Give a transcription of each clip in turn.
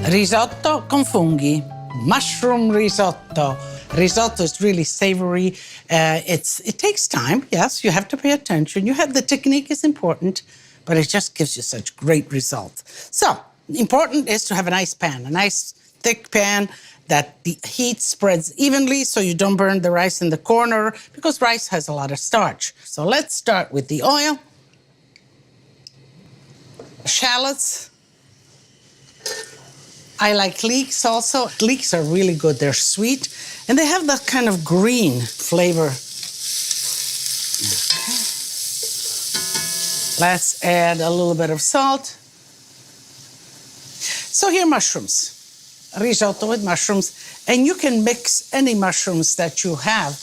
Risotto con funghi, mushroom risotto. Risotto is really savory. It takes time, yes, you have to pay attention. The technique is important, but it just gives you such great results. So, important is to have a nice pan, a nice thick pan that the heat spreads evenly so you don't burn the rice in the corner because rice has a lot of starch. So let's start with the oil. Shallots. I like leeks also. Leeks are really good. They're sweet, and they have that kind of green flavor. Okay. Let's add a little bit of salt. So here, mushrooms. Risotto with mushrooms, and you can mix any mushrooms that you have.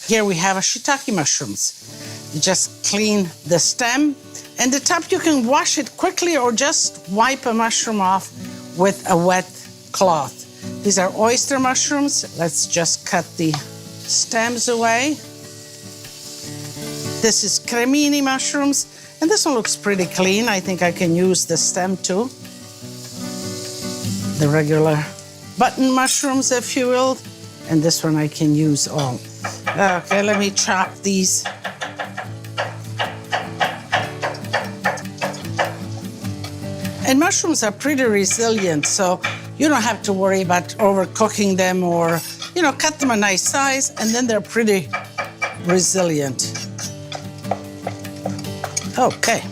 Here we have a shiitake mushrooms. You just clean the stem, and the top you can wash it quickly or just wipe a mushroom off with a wet cloth. These are oyster mushrooms. Let's just cut the stems away. This is cremini mushrooms, and this one looks pretty clean. I think I can use the stem too. The regular button mushrooms, if you will, and this one I can use all. Okay, let me chop these. And mushrooms are pretty resilient, so you don't have to worry about overcooking them or, cut them a nice size, and then they're pretty resilient. Okay.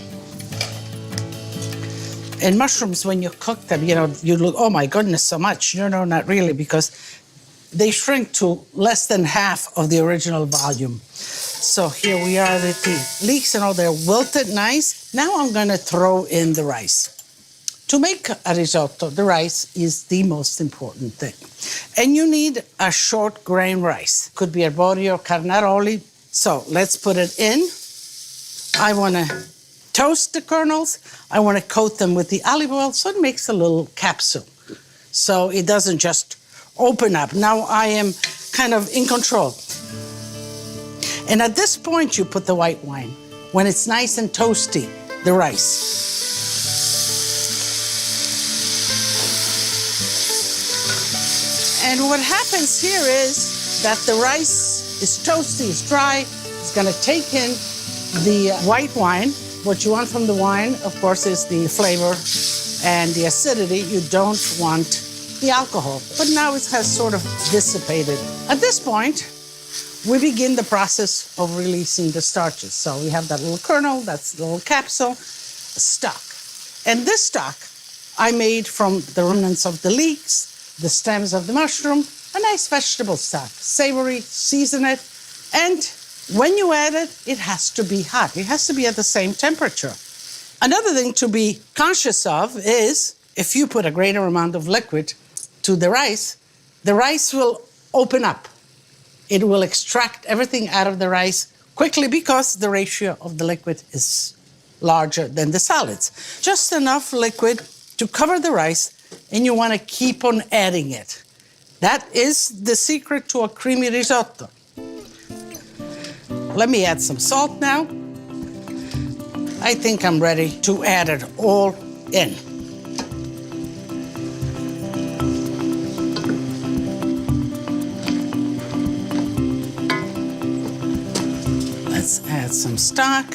And mushrooms, when you cook them, you look, oh my goodness, so much. No, not really, because they shrink to less than half of the original volume. So here we are with the leeks and all, they're wilted nice. Now I'm gonna throw in the rice. To make a risotto, the rice is the most important thing. And you need a short grain rice. Could be arborio or carnaroli. So let's put it in. I wanna toast the kernels. I want to coat them with the olive oil so it makes a little capsule. So it doesn't just open up. Now I am kind of in control. And at this point, you put the white wine. When it's nice and toasty, the rice. And what happens here is that the rice is toasty, it's dry. It's going to take in the white wine. What you want from the wine, of course, is the flavor and the acidity. You don't want the alcohol. But now it has sort of dissipated. At this point, we begin the process of releasing the starches. So we have that little kernel, that's the little capsule, stock. And this stock I made from the remnants of the leeks, the stems of the mushroom, a nice vegetable stock. Savory, season it, and when you add it, it has to be hot. It has to be at the same temperature. Another thing to be conscious of is if you put a greater amount of liquid to the rice will open up. It will extract everything out of the rice quickly because the ratio of the liquid is larger than the solids. Just enough liquid to cover the rice, and you want to keep on adding it. That is the secret to a creamy risotto. Let me add some salt now. I think I'm ready to add it all in. Let's add some stock.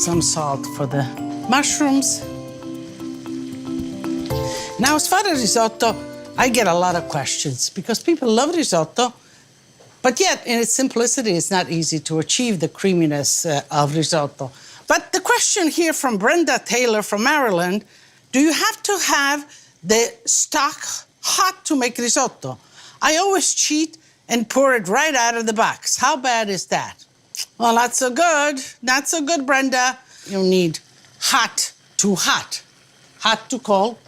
Some salt for the mushrooms. Now, as far as risotto, I get a lot of questions because people love risotto, but yet in its simplicity, it's not easy to achieve the creaminess of risotto. But the question here from Brenda Taylor from Maryland, do you have to have the stock hot to make risotto? I always cheat and pour it right out of the box. How bad is that? Well, not so good. Not so good, Brenda. You need hot to hot. Hot to cold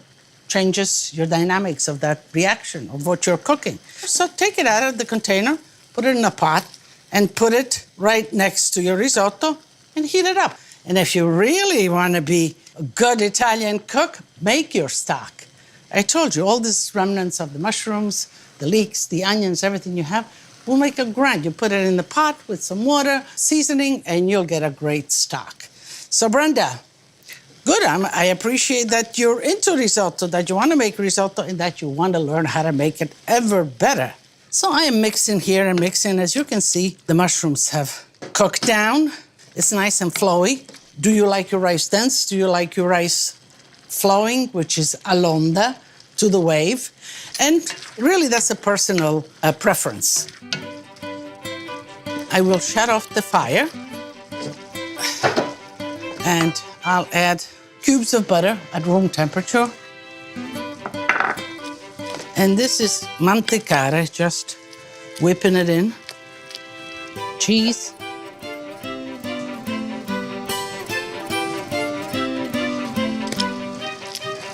changes your dynamics of that reaction of what you're cooking. So take it out of the container, put it in a pot, and put it right next to your risotto and heat it up. And if you really want to be a good Italian cook, make your stock. I told you, all these remnants of the mushrooms, the leeks, the onions, everything you have, will make a grind. You put it in the pot with some water, seasoning, and you'll get a great stock. So Brenda, Good. I appreciate that you're into risotto, that you want to make risotto, and that you want to learn how to make it ever better. So I am mixing here and mixing. As you can see, the mushrooms have cooked down. It's nice and flowy. Do you like your rice dense? Do you like your rice flowing, which is all'onda, to the wave? And really, that's a personal preference. I will shut off the fire. And I'll add cubes of butter at room temperature. And this is mantecare, just whipping it in. Cheese.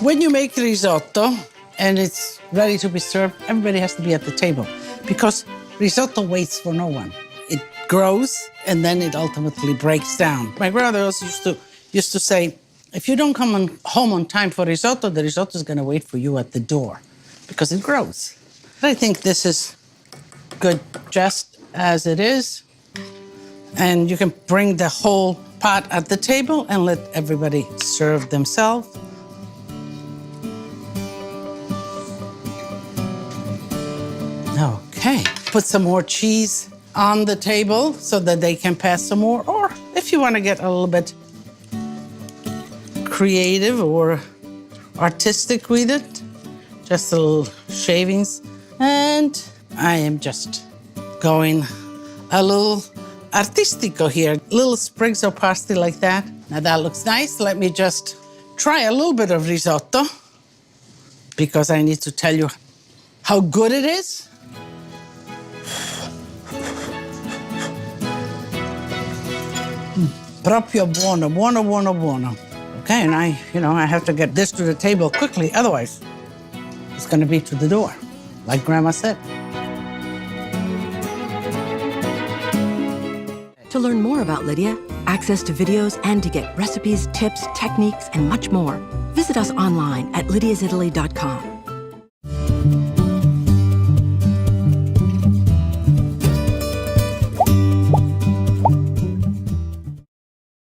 When you make risotto and it's ready to be served, everybody has to be at the table because risotto waits for no one. It grows and then it ultimately breaks down. My grandmother also used to say, if you don't come home on time for risotto, the risotto is going to wait for you at the door because it grows. But I think this is good just as it is. And you can bring the whole pot at the table and let everybody serve themselves. Okay, put some more cheese on the table so that they can pass some more. Or if you want to get a little bit creative or artistic with it, just a little shavings. And I am just going a little artistico here, little sprigs of parsley like that. Now that looks nice. Let me just try a little bit of risotto because I need to tell you how good it is. Proprio buono, buono, buono, buono. Okay, and I have to get this to the table quickly, otherwise it's gonna be to the door, like Grandma said. To learn more about Lidia, access to videos, and to get recipes, tips, techniques, and much more, visit us online at lidiasitaly.com.